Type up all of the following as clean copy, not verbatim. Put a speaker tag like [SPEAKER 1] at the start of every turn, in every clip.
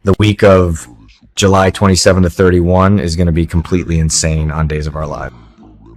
[SPEAKER 1] The week of July 27 to 31 is going to be completely insane on Days of Our Lives.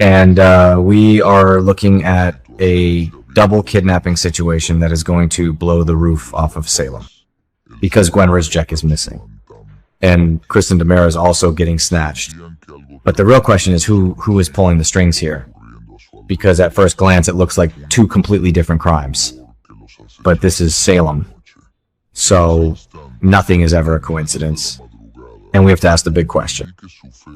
[SPEAKER 1] And we are looking at a double kidnapping situation that is going to blow the roof off of Salem. Because Gwen Rizczech is missing. And Kristen DiMera is also getting snatched. But the real question is who is pulling the strings here? Because at first glance it looks like two completely different crimes. But this is Salem. So nothing is ever a coincidence. And we have to ask the big question.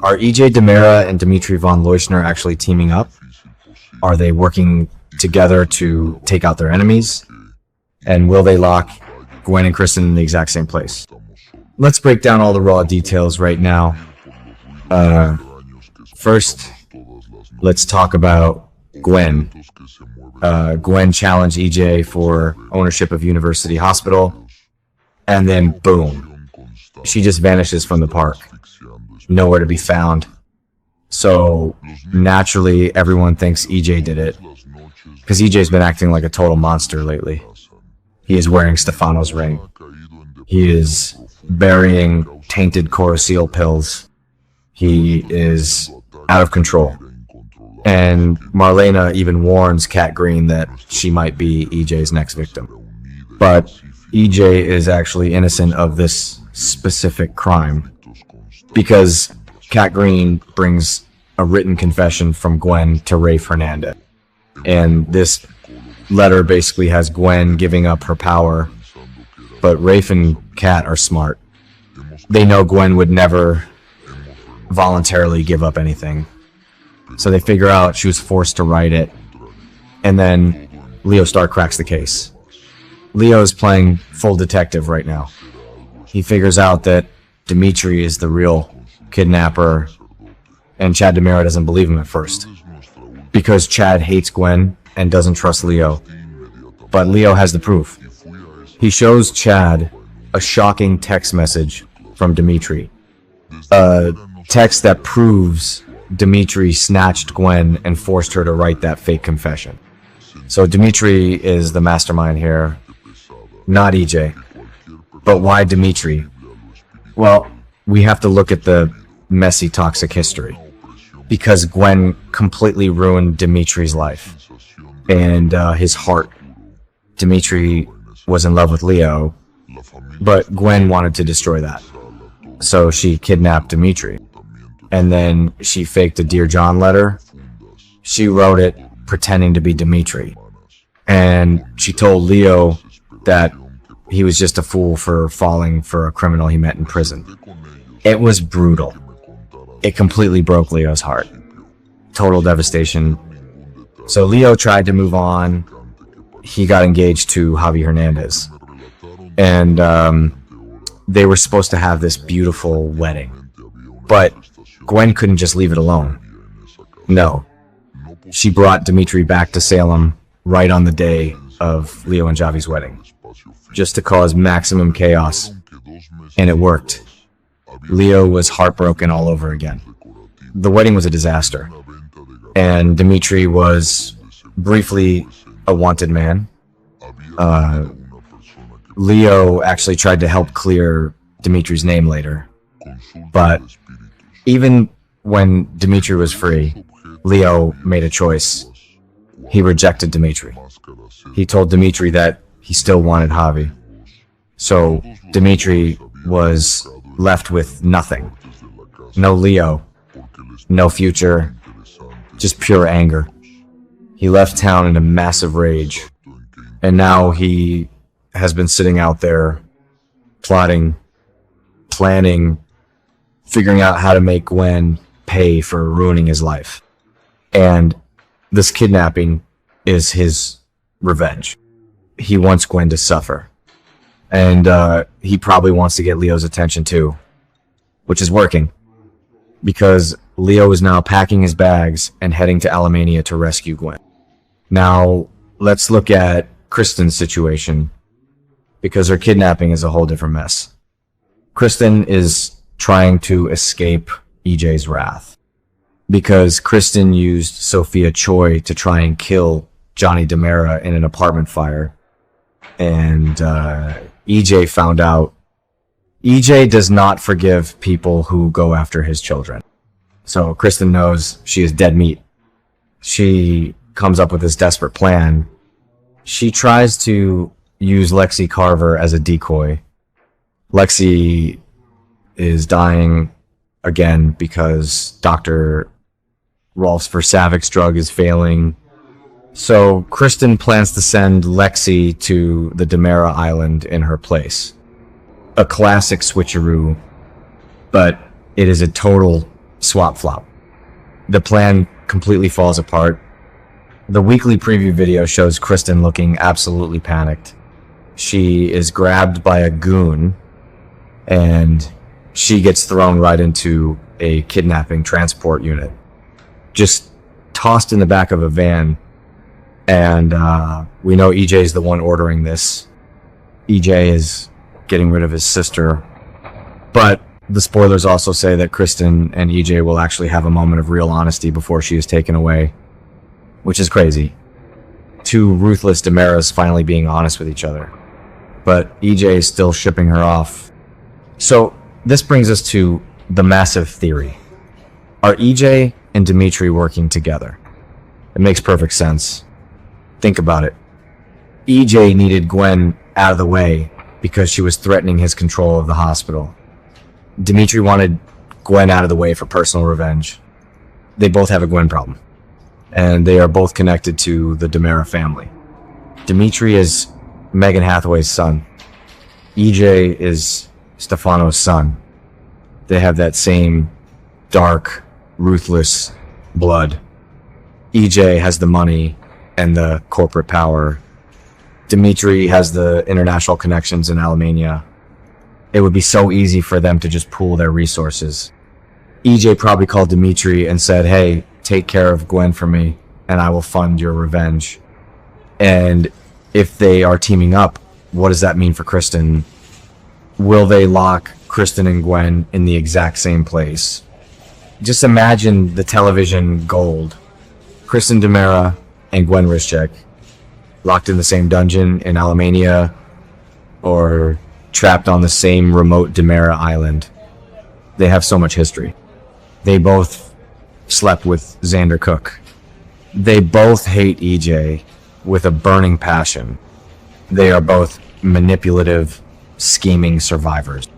[SPEAKER 1] Are EJ DiMera and Dimitri von Leuschner actually teaming up? Are they working together to take out their enemies? And will they lock Gwen and Kristen in the exact same place? Let's break down all the raw details right now. First, let's talk about Gwen. Gwen challenged EJ for ownership of University Hospital. And then, boom, she just vanishes from the park. Nowhere to be found. So, naturally, everyone thinks EJ did it. Because EJ's been acting like a total monster lately. He is wearing Stefano's ring. He is burying tainted Coracil pills. He is out of control. And Marlena even warns Kat Green that she might be EJ's next victim. But EJ is actually innocent of this specific crime because Kat Green brings a written confession from Gwen to Rafe Hernandez. And this letter basically has Gwen giving up her power, but Rafe and Kat are smart. They know Gwen would never voluntarily give up anything. So they figure out she was forced to write it. And then Leo Stark cracks the case. Leo is playing full detective right now. He figures out that Dimitri is the real kidnapper, and Chad DiMera doesn't believe him at first. Because Chad hates Gwen and doesn't trust Leo. But Leo has the proof. He shows Chad a shocking text message from Dimitri. A text that proves Dimitri snatched Gwen and forced her to write that fake confession. So Dimitri is the mastermind here, not EJ. But why Dimitri? Well, we have to look at the messy, toxic history. Because Gwen completely ruined Dimitri's life. And his heart. Dimitri was in love with Leo, but Gwen wanted to destroy that. So she kidnapped Dimitri. And then she faked a Dear John letter. She wrote it pretending to be Dimitri. And she told Leo that he was just a fool for falling for a criminal he met in prison. It was brutal. It completely broke Leo's heart. Total devastation. So Leo tried to move on. He got engaged to Javi Hernandez. And they were supposed to have this beautiful wedding. But Gwen couldn't just leave it alone. No. She brought Dimitri back to Salem right on the day of Leo and Javi's wedding. Just to cause maximum chaos. And it worked. Leo was heartbroken all over again. The wedding was a disaster. And Dimitri was briefly a wanted man. Leo actually tried to help clear Dimitri's name later. But even when Dimitri was free, Leo made a choice. He rejected Dimitri. He told Dimitri that he still wanted Javi. So Dimitri was left with nothing. No Leo. No future. Just pure anger. He left town in a massive rage. And now he has been sitting out there plotting, planning, figuring out how to make Gwen pay for ruining his life. And this kidnapping is his revenge. He wants Gwen to suffer. And he probably wants to get Leo's attention too. Which is working. Because Leo is now packing his bags and heading to Alemania to rescue Gwen. Now, let's look at Kristen's situation. Because her kidnapping is a whole different mess. Kristen is trying to escape EJ's wrath. Because Kristen used Sophia Choi to try and kill Johnny DiMera in an apartment fire. And EJ found out EJ does not forgive people who go after his children. So Kristen knows she is dead meat. She comes up with this desperate plan. She tries to use Lexie Carver as a decoy. Lexie is dying again because Dr. Rolf's Versavic's drug is failing. So Kristen plans to send Lexie to the DiMera island in her place. A classic switcheroo, but it is a total swap flop. The plan completely falls apart. The weekly preview video shows Kristen looking absolutely panicked. She is grabbed by a goon and she gets thrown right into a kidnapping transport unit. Just tossed in the back of a van. And we know EJ is the one ordering this. EJ is getting rid of his sister. But the spoilers also say that Kristen and EJ will actually have a moment of real honesty before she is taken away, which is crazy. Two ruthless DiMeras finally being honest with each other. But EJ is still shipping her off. So this brings us to the massive theory. Are EJ and Dimitri working together? It makes perfect sense. Think about it. EJ needed Gwen out of the way because she was threatening his control of the hospital. Dimitri wanted Gwen out of the way for personal revenge. They both have a Gwen problem. And they are both connected to the DiMera family. Dimitri is Megan Hathaway's son. EJ is Stefano's son. They have that same dark, ruthless blood. EJ has the money and the corporate power. Dimitri has the international connections in Alemania. It would be so easy for them to just pool their resources. EJ probably called Dimitri and said, hey, take care of Gwen for me, and I will fund your revenge. And if they are teaming up, what does that mean for Kristen? Will they lock Kristen and Gwen in the exact same place? Just imagine the television gold. Kristen DiMera and Gwen Rizczech locked in the same dungeon in Alemania, or trapped on the same remote DiMera island. They have so much history. They both slept with Xander Cook. They both hate EJ with a burning passion. They are both manipulative, scheming survivors.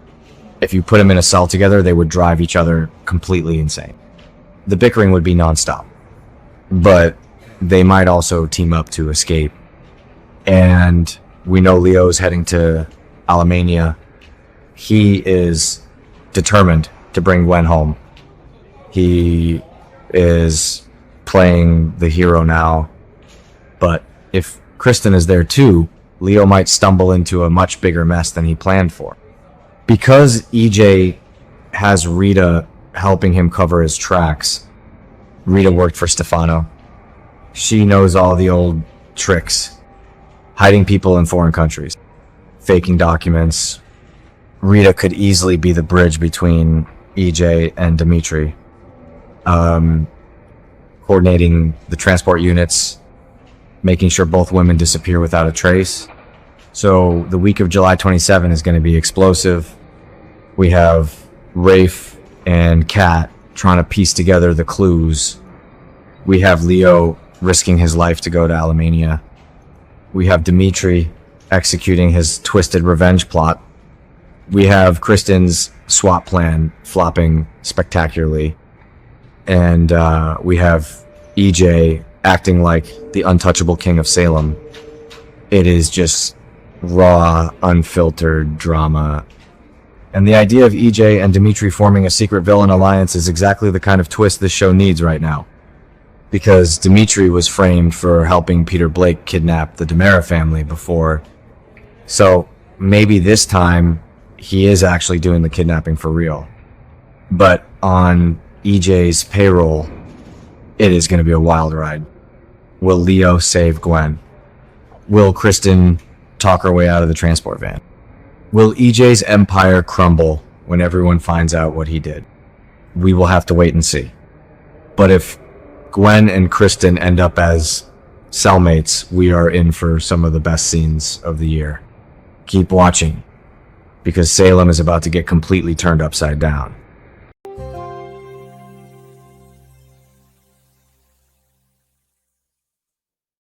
[SPEAKER 1] If you put them in a cell together, they would drive each other completely insane. The bickering would be nonstop. But they might also team up to escape. And we know Leo's heading to Alemania. He is determined to bring Gwen home. He is playing the hero now. But if Kristen is there too, Leo might stumble into a much bigger mess than he planned for. Because EJ has Rita helping him cover his tracks, Rita worked for Stefano. She knows all the old tricks. Hiding people in foreign countries. Faking documents. Rita could easily be the bridge between EJ and Dimitri. Coordinating the transport units. Making sure both women disappear without a trace. So the week of July 27 is going to be explosive. We have Rafe and Kat trying to piece together the clues. We have Leo risking his life to go to Alemania. We have Dimitri executing his twisted revenge plot. We have Kristen's swap plan flopping spectacularly. And we have EJ acting like the untouchable king of Salem. It is just raw, unfiltered drama. And the idea of EJ and Dimitri forming a secret villain alliance is exactly the kind of twist this show needs right now. Because Dimitri was framed for helping Peter Blake kidnap the DiMera family before. So maybe this time he is actually doing the kidnapping for real. But on EJ's payroll, it is going to be a wild ride. Will Leo save Gwen? Will Kristen talk her way out of the transport van? Will EJ's empire crumble when everyone finds out what he did? We will have to wait and see. But if Gwen and Kristen end up as cellmates, we are in for some of the best scenes of the year. Keep watching. because Salem is about to get completely turned upside down.